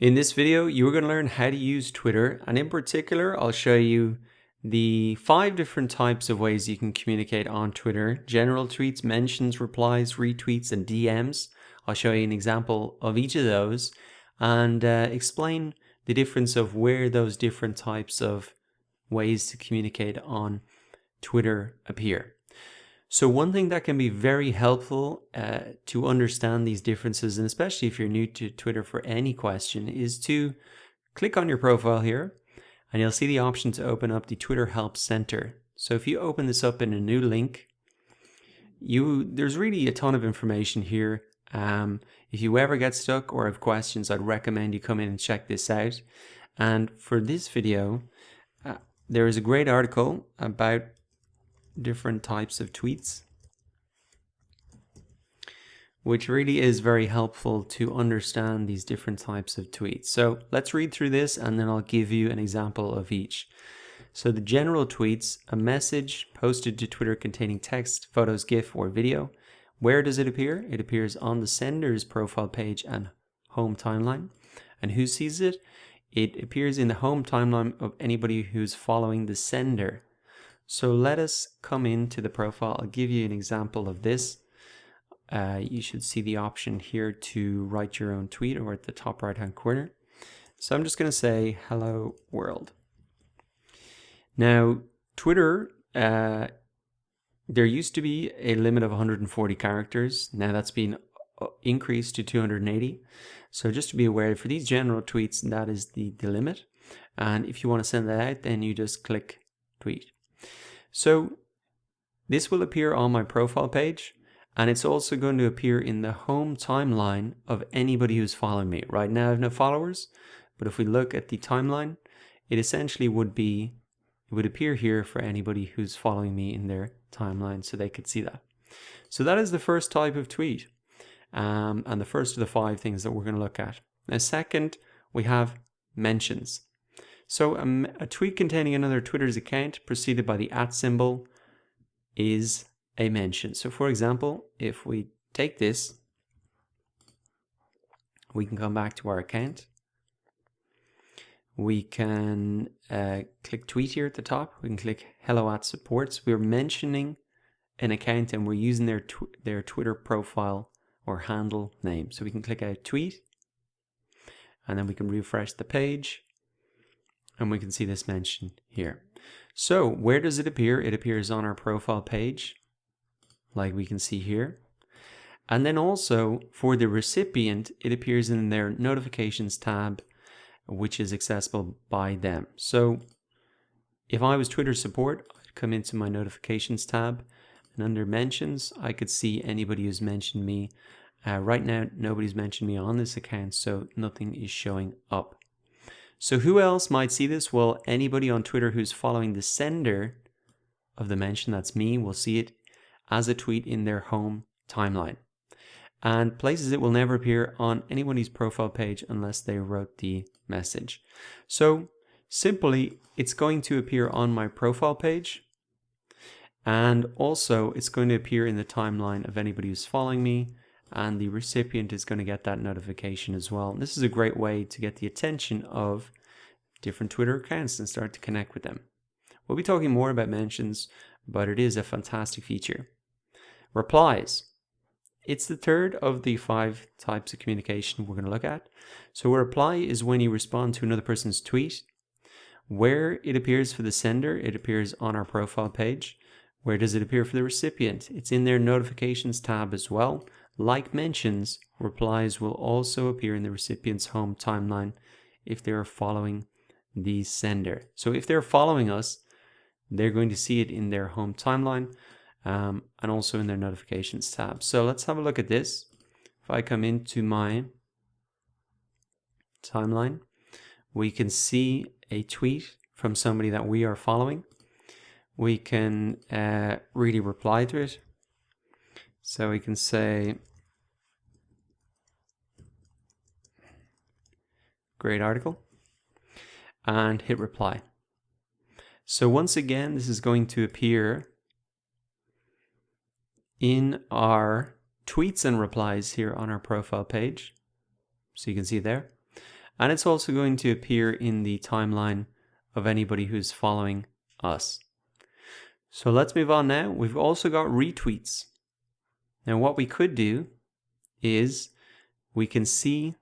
In this video, you're going to learn how to use Twitter, and in particular, I'll show you the 5 different types of ways you can communicate on Twitter: general tweets, mentions, replies, retweets, and DMs. I'll show you an example of each of those and explain the difference of where those different types of ways to communicate on Twitter appear. So one thing that can be very helpful to understand these differences, and especially if you're new to Twitter for any question, is to click on your profile here and you'll see the option to open up the Twitter Help Center. So if you open this up in a new link, there's really a ton of information here. If you ever get stuck or have questions, I'd recommend you come in and check this out. And for this video, there is a great article about different types of tweets, which really is very helpful to understand these different types of tweets. So let's read through this and then I'll give you an example of each. So the general tweets: a message posted to Twitter containing text, photos, GIF, or video. Where does it appear? It appears on the sender's profile page and home timeline. And who sees it? It appears in the home timeline of anybody who's following the sender. So let us come into the profile. I'll give you an example of this. You should see the option here to write your own tweet or at the top right hand corner. So I'm just going to say hello world. Now Twitter, there used to be a limit of 140 characters. Now that's been increased to 280. So just to be aware, for these general tweets, that is the limit. And if you want to send that out, then you just click tweet. So this will appear on my profile page, and it's also going to appear in the home timeline of anybody who's following me. Right now I have no followers, but if we look at the timeline, it essentially would appear here for anybody who's following me in their timeline, so they could see that. So that is the first type of tweet, and the first of the 5 things that we're going to look at. Now second, we have mentions. So a tweet containing another Twitter's account preceded by the @ symbol is a mention. So for example, if we take this, we can come back to our account. We can click tweet here at the top. We can click hello @supports. We're mentioning an account and we're using their Twitter profile or handle name. So we can click out tweet and then we can refresh the page. And we can see this mention here. So where does it appear? It appears on our profile page, like we can see here. And then also for the recipient, it appears in their notifications tab, which is accessible by them. So if I was Twitter support, I'd come into my notifications tab, and under mentions, I could see anybody who's mentioned me. Right now, nobody's mentioned me on this account, so nothing is showing up. So who else might see this? Well, anybody on Twitter who's following the sender of the mention, that's me, will see it as a tweet in their home timeline. And places it will never appear on anybody's profile page unless they wrote the message. So simply, it's going to appear on my profile page. And also it's going to appear in the timeline of anybody who's following me. And the recipient is going to get that notification as well. This is a great way to get the attention of different Twitter accounts and start to connect with them. We'll be talking more about mentions, but it is a fantastic feature. Replies. It's the third of the 5 types of communication we're going to look at. So a reply is when you respond to another person's tweet. Where it appears for the sender, it appears on our profile page. Where does it appear for the recipient? It's in their notifications tab as well. Like mentions, replies will also appear in the recipient's home timeline if they are following the sender. So if they're following us, they're going to see it in their home timeline and also in their notifications tab. So let's have a look at this. If I come into my timeline, we can see a tweet from somebody that we are following. We can really reply to it. So we can say, great article, and hit reply. So once again, this is going to appear in our tweets and replies here on our profile page. So you can see there. And it's also going to appear in the timeline of anybody who's following us. So let's move on now. We've also got retweets. Now what we could do is we can see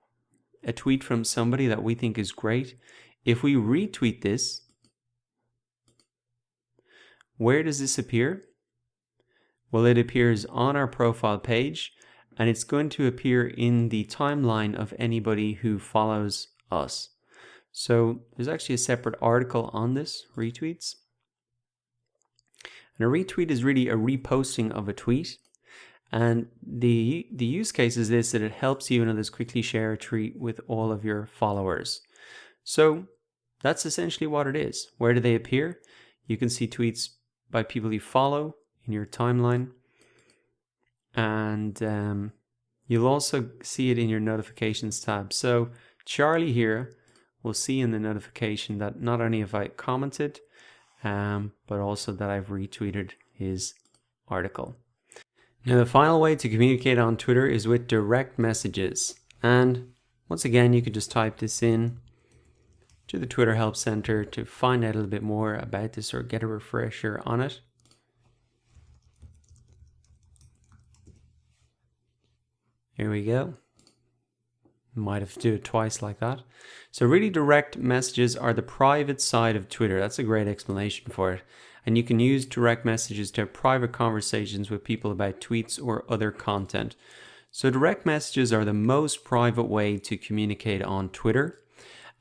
a tweet from somebody that we think is great. If we retweet this, where does this appear? Well, it appears on our profile page, and it's going to appear in the timeline of anybody who follows us. So there's actually a separate article on this, retweets. And a retweet is really a reposting of a tweet. And the use case is this, that it helps you and others quickly share a tweet with all of your followers. So that's essentially what it is. Where do they appear? You can see tweets by people you follow in your timeline. And you'll also see it in your notifications tab. So Charlie here will see in the notification that not only have I commented, but also that I've retweeted his article. Now the final way to communicate on Twitter is with direct messages. And once again, you could just type this in to the Twitter Help Center to find out a little bit more about this or get a refresher on it. Here we go. Might have to do it twice like that. So really direct messages are the private side of Twitter. That's a great explanation for it. And you can use direct messages to have private conversations with people about tweets or other content. So direct messages are the most private way to communicate on Twitter.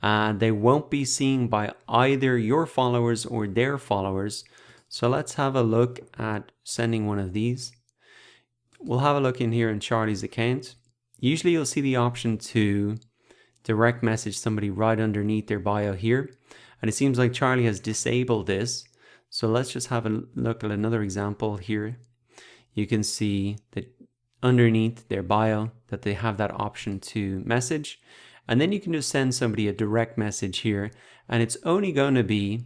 They won't be seen by either your followers or their followers. So let's have a look at sending one of these. We'll have a look in here in Charlie's account. Usually you'll see the option to direct message somebody right underneath their bio here. And it seems like Charlie has disabled this. So let's just have a look at another example here. You can see that underneath their bio that they have that option to message. And then you can just send somebody a direct message here. And it's only going to be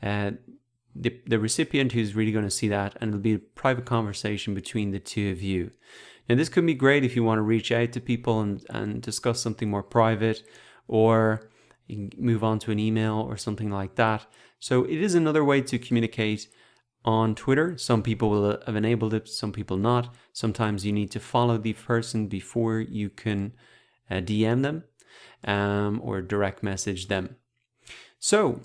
the recipient who's really going to see that, and it'll be a private conversation between the two of you. Now this could be great if you want to reach out to people and discuss something more private, or you can move on to an email or something like that. So it is another way to communicate on Twitter. Some people will have enabled it, some people not. Sometimes you need to follow the person before you can DM them or direct message them. So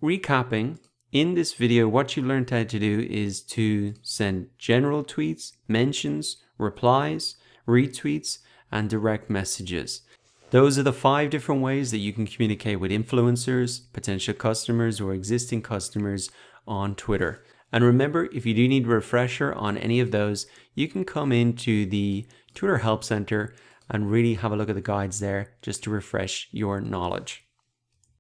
recapping, in this video, what you learned how to do is to send general tweets, mentions, replies, retweets, and direct messages. Those are the 5 different ways that you can communicate with influencers, potential customers, or existing customers on Twitter. And remember, if you do need a refresher on any of those, you can come into the Twitter Help Center and really have a look at the guides there just to refresh your knowledge.